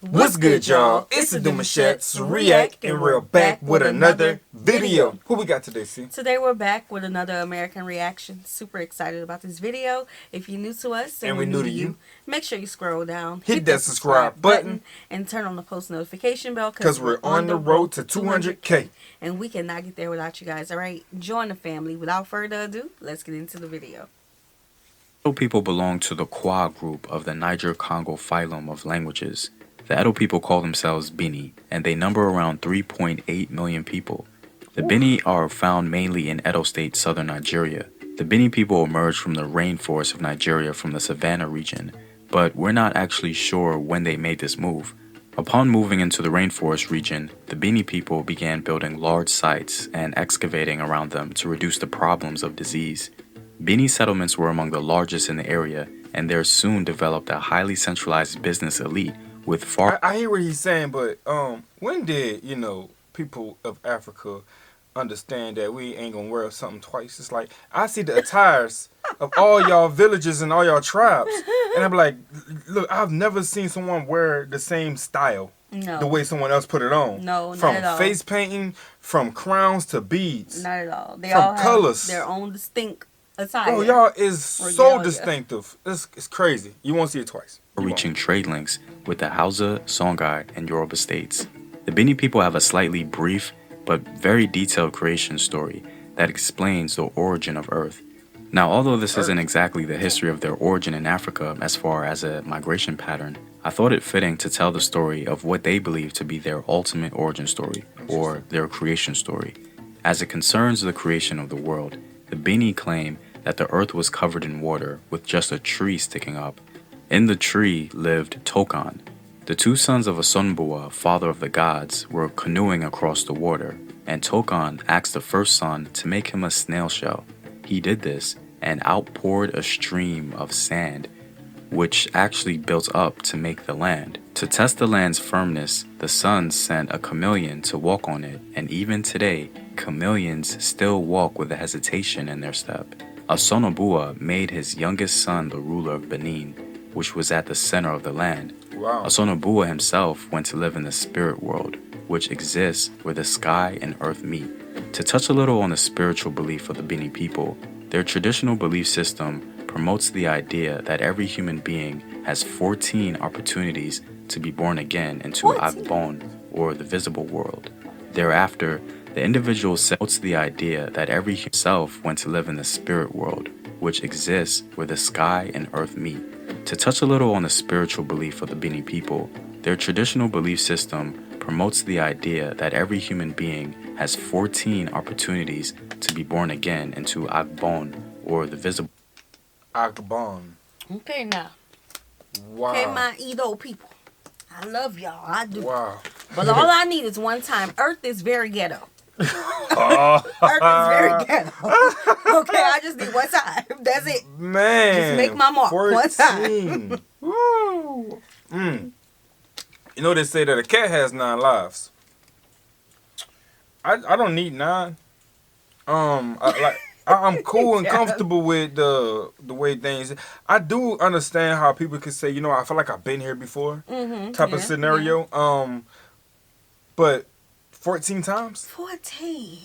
What's good, y'all? It's the Demouchets REACT, and we're back with another video. Who we got today, C? Today we're back with another American reaction. Super excited about this video. If you're new to us and we're new to you, make sure you scroll down, hit that subscribe button, and turn on the post notification bell because we're on the road to 200K. And we cannot get there without you guys, alright? Join the family. Without further ado, let's get into the video. Edo people belong to the Kwa group of the Niger-Congo phylum of languages. The Edo people call themselves Bini, and they number around 3.8 million people. The Bini are found mainly in Edo State, southern Nigeria. The Bini people emerged from the rainforest of Nigeria from the Savannah region, but we're not actually sure when they made this move. Upon moving into the rainforest region, the Bini people began building large sites and excavating around them to reduce the problems of disease. Bini settlements were among the largest in the area, and there soon developed a highly centralized business elite with far... I hear what he's saying, but when did, people of Africa understand that we ain't gonna wear something twice? It's like, I see the attires of all y'all villages and all y'all tribes, and I'm like, look, I've never seen someone wear the same style. No. The way someone else put it on. No, from not at all. Face painting, from crowns to beads. Not at all. They from all have colors. Their own distinct attire. Oh, y'all is so distinctive. It's crazy. You won't see it twice. Reaching trade links with the Hausa, Songhai, and Yoruba states. The Bini people have a slightly brief but very detailed creation story that explains the origin of Earth. Now, although this isn't exactly the history of their origin in Africa as far as a migration pattern, I thought it fitting to tell the story of what they believe to be their ultimate origin story, or their creation story. As it concerns the creation of the world, the Bini claim that the earth was covered in water with just a tree sticking up. In the tree lived Tokan. The two sons of Asonbua, father of the gods, were canoeing across the water, and Tokan asked the first son to make him a snail shell. He did this and outpoured a stream of sand, which actually built up to make the land. To test the land's firmness, the sons sent a chameleon to walk on it, and even today, chameleons still walk with a hesitation in their step. Asonobua made his youngest son the ruler of Benin, which was at the center of the land. Wow. Asonobua himself went to live in the spirit world, which exists where the sky and earth meet. To touch a little on the spiritual belief of the Bini people, their traditional belief system promotes the idea that every human being has 14 opportunities to be born again into Agbon, or the visible world. Thereafter, the individual promotes the idea that every self went to live in the spirit world, which exists where the sky and earth meet. To touch a little on the spiritual belief of the Bini people, their traditional belief system promotes the idea that every human being has 14 opportunities to be born again into Agbon, or the visible. Agbon. Okay, now. Wow. Okay, my Edo people. I love y'all. I do. Wow. But all I need is one time. Earth is very ghetto. Oh. Earth is very ghetto. Okay, I just need one time. That's it. Man. Just make my mark 14. one time. Woo. You know they say that a cat has 9 lives. I don't need 9. I'm cool and comfortable with the way things. I do understand how people can say, I feel like I've been here before, type of scenario. Yeah. But 14 times? 14.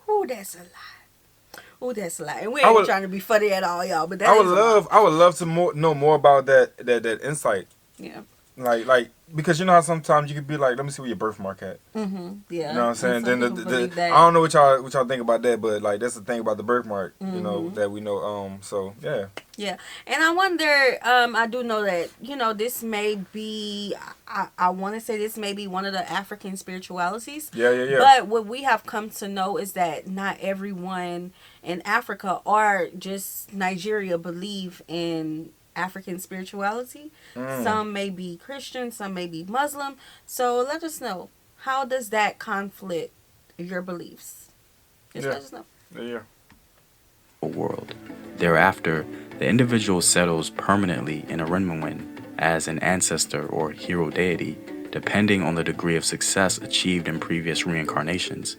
Ooh, that's a lot. Ooh, that's a lot. And we ain't trying to be funny at all, y'all. But that I would love to know more about that insight. Yeah. Like because you know how sometimes you could be like, let me see where your birthmark at. Yeah. You know what I'm saying? Then I don't know what y'all think about that, but like that's the thing about the birthmark, that we know. So yeah. Yeah. And I wonder, I do know that, this may be, I want to say this may be one of the African spiritualities. Yeah. But what we have come to know is that not everyone in Africa or just Nigeria believe in African spirituality. Some may be Christian, some may be Muslim. So let us know, how does that conflict your beliefs? Just let us know. Yeah. World. Thereafter, the individual settles permanently in Arenmawin as an ancestor or hero deity, depending on the degree of success achieved in previous reincarnations.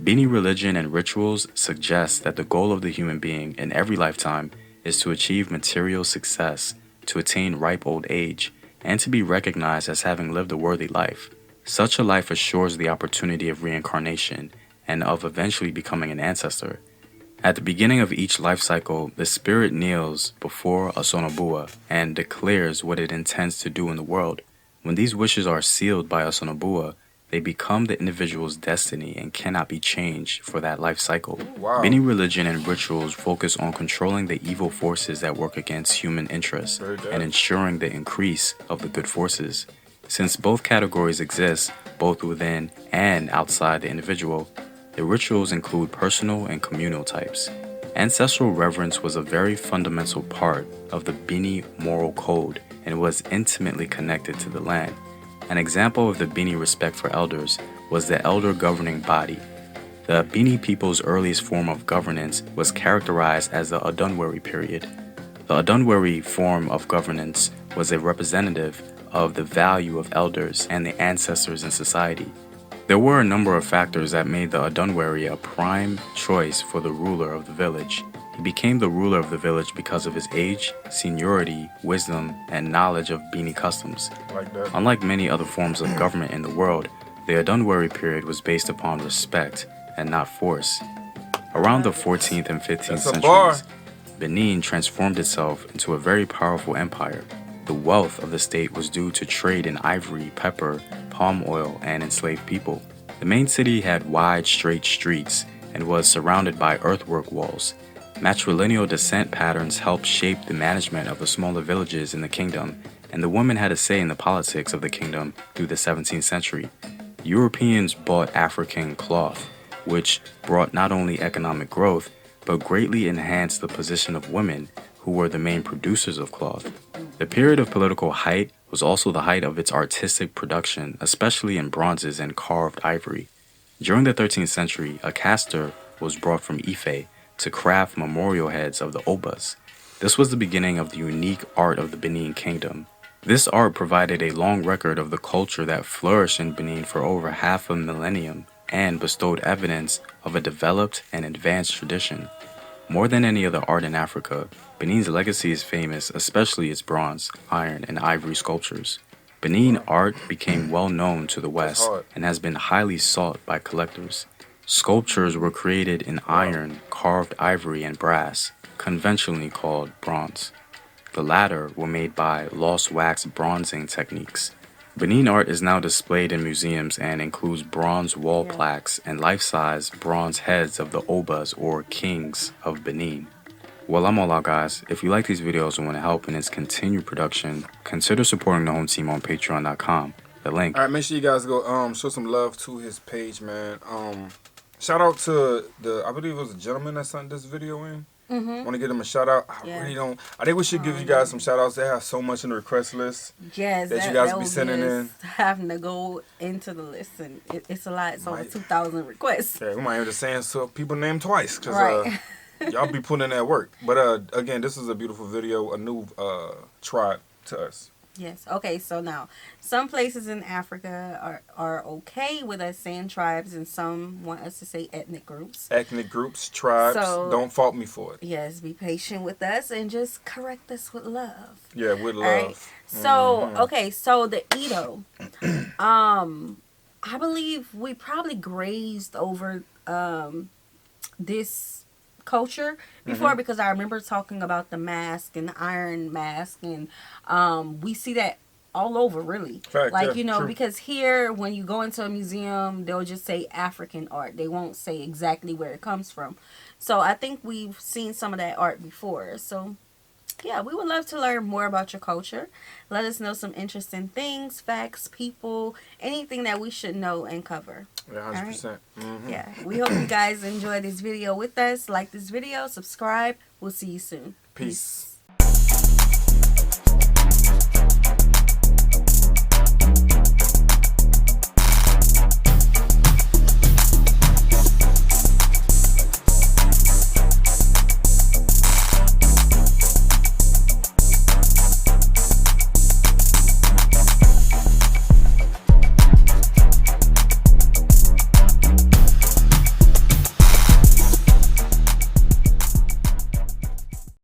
Bini religion and rituals suggest that the goal of the human being in every lifetime is to achieve material success, to attain ripe old age, and to be recognized as having lived a worthy life. Such a life assures the opportunity of reincarnation and of eventually becoming an ancestor. At the beginning of each life cycle, the spirit kneels before Asonobua and declares what it intends to do in the world. When these wishes are sealed by Asonobua, they become the individual's destiny and cannot be changed for that life cycle. Wow. Many religion and rituals focus on controlling the evil forces that work against human interests and ensuring the increase of the good forces. Since both categories exist, both within and outside the individual, the rituals include personal and communal types. Ancestral reverence was a very fundamental part of the Bini moral code and was intimately connected to the land. An example of the Bini respect for elders was the elder governing body. The Bini people's earliest form of governance was characterized as the Adunwari period. The Adunwari form of governance was a representative of the value of elders and the ancestors in society. There were a number of factors that made the Adunwari a prime choice for the ruler of the village. He became the ruler of the village because of his age, seniority, wisdom, and knowledge of Bini customs. Like that. Unlike many other forms of government in the world, the Adunwari period was based upon respect and not force. Around the 14th and 15th centuries, Benin transformed itself into a very powerful empire. The wealth of the state was due to trade in ivory, pepper, palm oil, and enslaved people. The main city had wide, straight streets and was surrounded by earthwork walls. Matrilineal descent patterns helped shape the management of the smaller villages in the kingdom, and the woman had a say in the politics of the kingdom through the 17th century. Europeans bought African cloth, which brought not only economic growth, but greatly enhanced the position of women, who were the main producers of cloth. The period of political height was also the height of its artistic production, especially in bronzes and carved ivory. During the 13th century, a caster was brought from Ife to craft memorial heads of the Obas. This was the beginning of the unique art of the Benin kingdom. This art provided a long record of the culture that flourished in Benin for over half a millennium and bestowed evidence of a developed and advanced tradition. More than any other art in Africa, Benin's legacy is famous, especially its bronze, iron, and ivory sculptures. Benin art became well known to the West and has been highly sought by collectors. Sculptures were created in iron, carved ivory, and brass, conventionally called bronze. The latter were made by lost wax bronzing techniques. Benin art is now displayed in museums and includes bronze wall plaques and life-size bronze heads of the Obas or kings of Benin. Well, I'm all out, guys. If you like these videos and want to help in its continued production, consider supporting the home team on patreon.com. The link. All right, make sure you guys go show some love to his page, man. Shout out to I believe it was a gentleman that sent this video in. Want to give him a shout out? I think we should give you guys some shout outs. They have so much in the request list. Yes, that you guys be sending in. Having to go into the list, and it's a lot. It's over 2,000 requests. Yeah, we might have to saying so people named twice because right. y'all be putting in that work. But again, this is a beautiful video, a new tribe to us. Yes. Okay. So now, some places in Africa are okay with us saying tribes, and some want us to say ethnic groups. Ethnic groups, tribes. So, don't fault me for it. Yes. Be patient with us and just correct us with love. Yeah, with love. Right? So okay. So the Edo, I believe we probably grazed over this culture before because I remember talking about the mask and the iron mask, and we see that all over, really. Fact, like, yeah, you know, true. because here when you go into a museum, they'll just say African art. They won't say exactly where it comes from. So I think we've seen some of that art before. So yeah, we would love to learn more about your culture. Let us know some interesting things, facts, people, anything that we should know and cover. Yeah, 100%. Right? Yeah, we hope you guys enjoy this video with us. Like this video, subscribe. We'll see you soon. Peace.